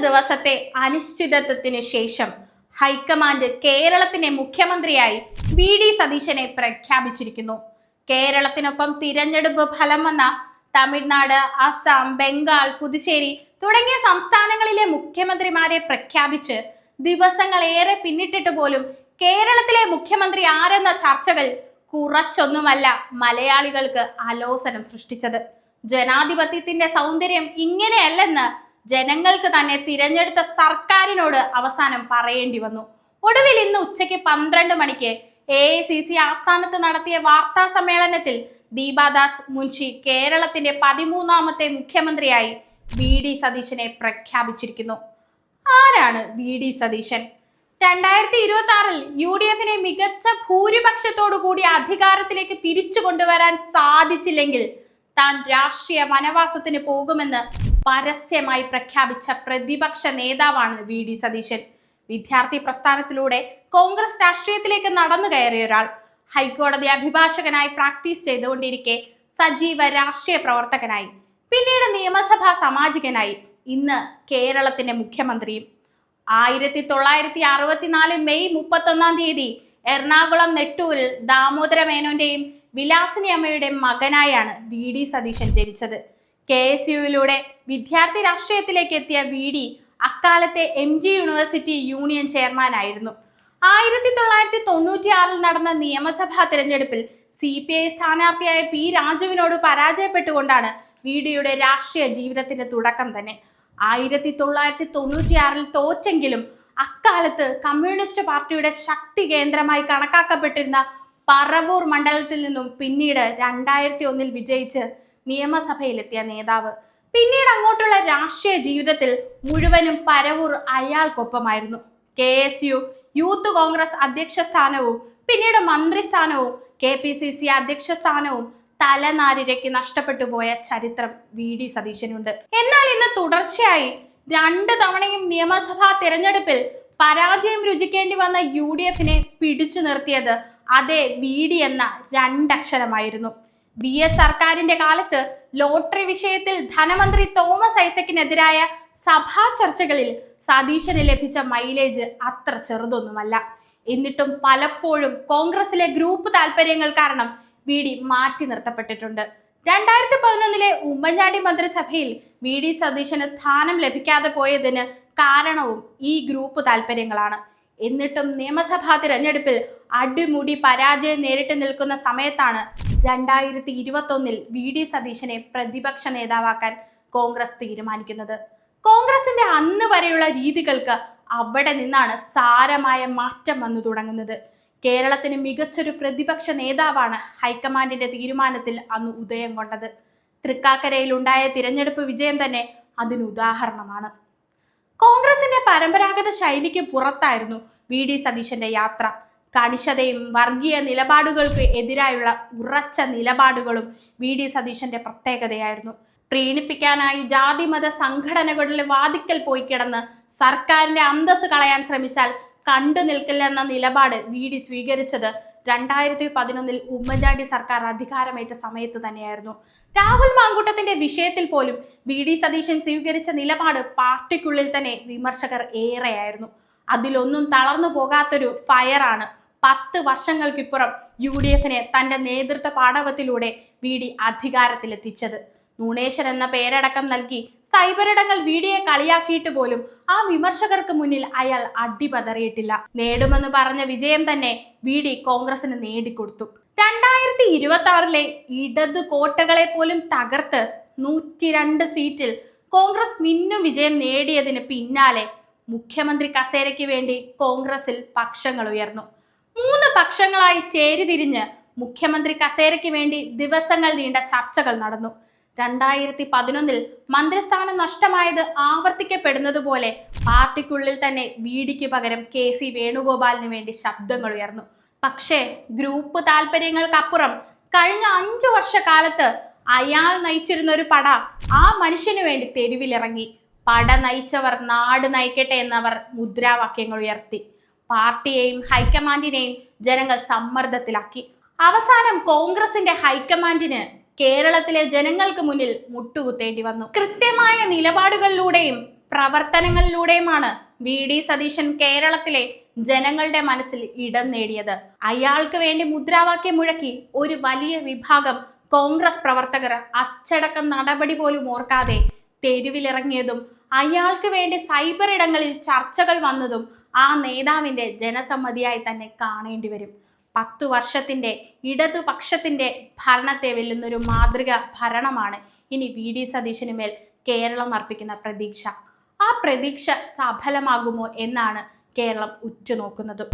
ദിവസത്തെ അനിശ്ചിതത്വത്തിനു ശേഷം ഹൈക്കമാൻഡ് കേരളത്തിന്റെ മുഖ്യമന്ത്രിയായി വി.ഡി. സതീശനെ പ്രഖ്യാപിച്ചിരിക്കുന്നു. കേരളത്തിനൊപ്പം തിരഞ്ഞെടുപ്പ് ഫലം വന്ന തമിഴ്നാട്, അസം, ബംഗാൾ, പുതുച്ചേരി തുടങ്ങിയ സംസ്ഥാനങ്ങളിലെ മുഖ്യമന്ത്രിമാരെ പ്രഖ്യാപിച്ച് ദിവസങ്ങൾ ഏറെ പിന്നിട്ടിട്ട് പോലും കേരളത്തിലെ മുഖ്യമന്ത്രി ആരെന്ന ചർച്ചകൾ കുറച്ചൊന്നുമല്ല മലയാളികൾക്ക് ആലോസനം സൃഷ്ടിച്ചത്. ജനാധിപത്യത്തിന്റെ സൗന്ദര്യം ഇങ്ങനെയല്ലെന്ന് ജനങ്ങൾക്ക് തന്നെ തിരഞ്ഞെടുത്ത സർക്കാരിനോട് അവസാനം പറയേണ്ടി വന്നു. ഒടുവിൽ ഇന്ന് ഉച്ചയ്ക്ക് 12 മണിക്ക് AICC ആസ്ഥാനത്ത് നടത്തിയ വാർത്താ സമ്മേളനത്തിൽ ദീപാദാസ് മുൻഷി കേരളത്തിന്റെ 13ാമത്തെ മുഖ്യമന്ത്രിയായി വി.ഡി. സതീശനെ പ്രഖ്യാപിച്ചിരിക്കുന്നു. ആരാണ് വി.ഡി. സതീശൻ? 2026-ൽ UDF-നെ മികച്ച ഭൂരിപക്ഷത്തോടു കൂടി അധികാരത്തിലേക്ക് തിരിച്ചു കൊണ്ടുവരാൻ സാധിച്ചില്ലെങ്കിൽ താൻ രാഷ്ട്രീയ വനവാസത്തിന് പോകുമെന്ന് പരസ്യമായി പ്രഖ്യാപിച്ച പ്രതിപക്ഷ നേതാവാണ് വി.ഡി. സതീശൻ. വിദ്യാർത്ഥി പ്രസ്ഥാനത്തിലൂടെ കോൺഗ്രസ് രാഷ്ട്രീയത്തിലേക്ക് നടന്നു കയറിയ ഒരാൾ. ഹൈക്കോടതി അഭിഭാഷകനായി പ്രാക്ടീസ് ചെയ്തുകൊണ്ടിരിക്കെ സജീവ രാഷ്ട്രീയ പ്രവർത്തകനായി, പിന്നീട് നിയമസഭാ സാമാജികനായി, ഇന്ന് കേരളത്തിന്റെ മുഖ്യമന്ത്രിയും. 1964 മെയ് 31-ാം തീയതി എറണാകുളം നെട്ടൂരിൽ ദാമോദര മേനോന്റെയും വിലാസിനി അമ്മയുടെയും മകനായാണ് വി.ഡി. സതീശൻ ജനിച്ചത്. KSUവിലൂടെ വിദ്യാർത്ഥി രാഷ്ട്രീയത്തിലേക്ക് എത്തിയ വി.ഡി. അക്കാലത്തെ MG യൂണിവേഴ്സിറ്റി യൂണിയൻ ചെയർമാനായിരുന്നു. 1996-ൽ നടന്ന നിയമസഭാ തിരഞ്ഞെടുപ്പിൽ CPI സ്ഥാനാർത്ഥിയായ P. രാജുവിനോട് പരാജയപ്പെട്ടുകൊണ്ടാണ് വി.ഡിയുടെ രാഷ്ട്രീയ ജീവിതത്തിന്റെ തുടക്കം തന്നെ. 1996-ൽ തോറ്റെങ്കിലും അക്കാലത്ത് കമ്മ്യൂണിസ്റ്റ് പാർട്ടിയുടെ ശക്തി കേന്ദ്രമായി കണക്കാക്കപ്പെട്ടിരുന്ന പറവൂർ മണ്ഡലത്തിൽ നിന്നും പിന്നീട് 2001-ൽ വിജയിച്ച് നിയമസഭയിലെത്തിയ നേതാവ്. പിന്നീട് അങ്ങോട്ടുള്ള രാഷ്ട്രീയ ജീവിതത്തിൽ മുഴുവനും പരവൂർ അയാൾക്കൊപ്പമായിരുന്നു. KSU യൂത്ത് കോൺഗ്രസ് അധ്യക്ഷ സ്ഥാനവും പിന്നീട് മന്ത്രിസ്ഥാനവും KPCC അധ്യക്ഷ സ്ഥാനവും തലനാരിഴയ്ക്ക് നഷ്ടപ്പെട്ടു പോയ ചരിത്രം വി.ഡി. സതീശനുണ്ട്. എന്നാൽ ഇന്ന് തുടർച്ചയായി 2 തവണയും നിയമസഭാ തിരഞ്ഞെടുപ്പിൽ പരാജയം രുചിക്കേണ്ടി വന്ന UDF-നെ പിടിച്ചു നിർത്തിയത് അതേ വി.ഡി. എന്ന 2 അക്ഷരമായിരുന്നു. VS സർക്കാരിന്റെ കാലത്ത് ലോട്ടറി വിഷയത്തിൽ ധനമന്ത്രി തോമസ് ഐസക്കിനെതിരായ സഭാ ചർച്ചകളിൽ സതീശന് ലഭിച്ച മൈലേജ് അത്ര ചെറുതൊന്നുമല്ല. എന്നിട്ടും പലപ്പോഴും കോൺഗ്രസിലെ ഗ്രൂപ്പ് താല്പര്യങ്ങൾ കാരണം വി.ഡി. മാറ്റി നിർത്തപ്പെട്ടിട്ടുണ്ട്. 2011-ലെ ഉമ്മൻചാണ്ടി മന്ത്രിസഭയിൽ വി.ഡി. സതീശന് സ്ഥാനം ലഭിക്കാതെ പോയതിന് കാരണവും ഈ ഗ്രൂപ്പ് താല്പര്യങ്ങളാണ്. എന്നിട്ടും നിയമസഭാ തിരഞ്ഞെടുപ്പിൽ അടിമുടി പരാജയം നേരിട്ട് നിൽക്കുന്ന സമയത്താണ് 2021-ൽ വി.ഡി. സതീശനെ പ്രതിപക്ഷ നേതാവാക്കാൻ കോൺഗ്രസ് തീരുമാനിക്കുന്നത്. കോൺഗ്രസിന്റെ അന്ന് വരെയുള്ള രീതികൾക്ക് അവിടെ നിന്നാണ് സാരമായ മാറ്റം വന്നു തുടങ്ങുന്നത്. കേരളത്തിന് മികച്ചൊരു പ്രതിപക്ഷ നേതാവാണ് ഹൈക്കമാൻഡിന്റെ തീരുമാനത്തിൽ അന്ന് ഉദയം കൊണ്ടത്. തൃക്കാക്കരയിൽ ഉണ്ടായ തിരഞ്ഞെടുപ്പ് വിജയം തന്നെ അതിന് ഉദാഹരണമാണ്. കോൺഗ്രസിന്റെ പരമ്പരാഗത ശൈലിക്ക് പുറത്തായിരുന്നു വി.ഡി. സതീശന്റെ യാത്ര. കണിശതയും വർഗീയ നിലപാടുകൾക്ക് എതിരായുള്ള ഉറച്ച നിലപാടുകളും വി.ഡി. സതീശന്റെ പ്രത്യേകതയായിരുന്നു. പ്രീണിപ്പിക്കാനായി ജാതിമത സംഘടനകളിലെ വാദിക്കൽ പോയി കിടന്ന് സർക്കാരിന്റെ അന്തസ് കളയാൻ ശ്രമിച്ചാൽ കണ്ടു നിൽക്കില്ലെന്ന നിലപാട് വി.ഡി. സ്വീകരിച്ചത് 2011-ൽ ഉമ്മൻചാണ്ടി സർക്കാർ അധികാരമേറ്റ സമയത്ത് തന്നെയായിരുന്നു. രാഹുൽ മാങ്കൂട്ടത്തിന്റെ വിഷയത്തിൽ പോലും വി.ഡി. സതീശൻ സ്വീകരിച്ച നിലപാട് പാർട്ടിക്കുള്ളിൽ തന്നെ വിമർശകർ ഏറെയായിരുന്നു. അതിലൊന്നും തളർന്നു പോകാത്തൊരു ഫയറാണ് 10 വർഷങ്ങൾക്കിപ്പുറം UDF-നെ തന്റെ നേതൃത്വ പാടവത്തിലൂടെ വി.ഡി. അധികാരത്തിലെത്തിച്ചത്. നുണേശൻ എന്ന പേരടക്കം നൽകി സൈബറിടങ്ങൾ വി.ഡിയെ കളിയാക്കിയിട്ട് പോലും ആ വിമർശകർക്ക് മുന്നിൽ അയാൾ അടിപതറിയിട്ടില്ല. നേടുമെന്ന് പറഞ്ഞ വിജയം തന്നെ വി.ഡി. കോൺഗ്രസിന് നേടിക്കൊടുത്തു. 2026-ലെ ഇടത് കോട്ടകളെ പോലും തകർത്ത് 102 സീറ്റിൽ കോൺഗ്രസ് മിന്നും വിജയം നേടിയതിന് പിന്നാലെ മുഖ്യമന്ത്രി കസേരയ്ക്ക് വേണ്ടി കോൺഗ്രസിൽ പക്ഷങ്ങൾ ഉയർന്നു. 3 പക്ഷങ്ങളായി ചേരിതിരിഞ്ഞ് മുഖ്യമന്ത്രി കസേരയ്ക്ക് വേണ്ടി ദിവസങ്ങൾ നീണ്ട ചർച്ചകൾ നടന്നു. 2011-ൽ മന്ത്രിസ്ഥാനം നഷ്ടമായത് ആവർത്തിക്കപ്പെടുന്നത് പോലെ പാർട്ടിക്കുള്ളിൽ തന്നെ വി.ഡിക്ക് പകരം KC വേണുഗോപാലിന് വേണ്ടി ശബ്ദങ്ങൾ ഉയർന്നു. പക്ഷേ ഗ്രൂപ്പ് താല്പര്യങ്ങൾക്കപ്പുറം കഴിഞ്ഞ 5 വർഷക്കാലത്ത് അയാൾ നയിച്ചിരുന്ന ഒരു പട ആ മനുഷ്യന് വേണ്ടി തെരുവിലിറങ്ങി. പട നയിച്ചവർ നാട് നയിക്കട്ടെ എന്നവർ മുദ്രാവാക്യങ്ങൾ ഉയർത്തി. പാർട്ടിയെയും ഹൈക്കമാൻഡിനെയും ജനങ്ങൾ സമ്മർദ്ദത്തിലാക്കി. അവസാനം കോൺഗ്രസിന്റെ ഹൈക്കമാൻഡിന് കേരളത്തിലെ ജനങ്ങൾക്ക് മുന്നിൽ മുട്ടുകുത്തേണ്ടി വന്നു. കൃത്യമായ നിലപാടുകളിലൂടെയും പ്രവർത്തനങ്ങളിലൂടെയുമാണ് വി.ഡി. സതീശൻ കേരളത്തിലെ ജനങ്ങളുടെ മനസ്സിൽ ഇടം നേടിയത്. അയാൾക്ക് വേണ്ടി മുദ്രാവാക്യം മുഴക്കി ഒരു വലിയ വിഭാഗം കോൺഗ്രസ് പ്രവർത്തകർ അച്ചടക്ക നടപടി പോലും ഓർക്കാതെ തെരുവിലിറങ്ങിയതും അയാൾക്ക് വേണ്ടി സൈബർ ഇടങ്ങളിൽ ചർച്ചകൾ വന്നതും ആ നേതാവിന്റെ ജനസമ്മതിയായി തന്നെ കാണേണ്ടി വരും. 10 വർഷത്തിന്റെ ഇടതുപക്ഷത്തിന്റെ ഭരണത്തെ വെല്ലുന്നൊരു മാതൃക ഭരണമാണ് ഇനി വി.ഡി. സതീശന് മേൽ കേരളം അർപ്പിക്കുന്ന പ്രതീക്ഷ. ആ പ്രതീക്ഷ സഫലമാകുമോ എന്നാണ് കേരളം ഉറ്റുനോക്കുന്നത്.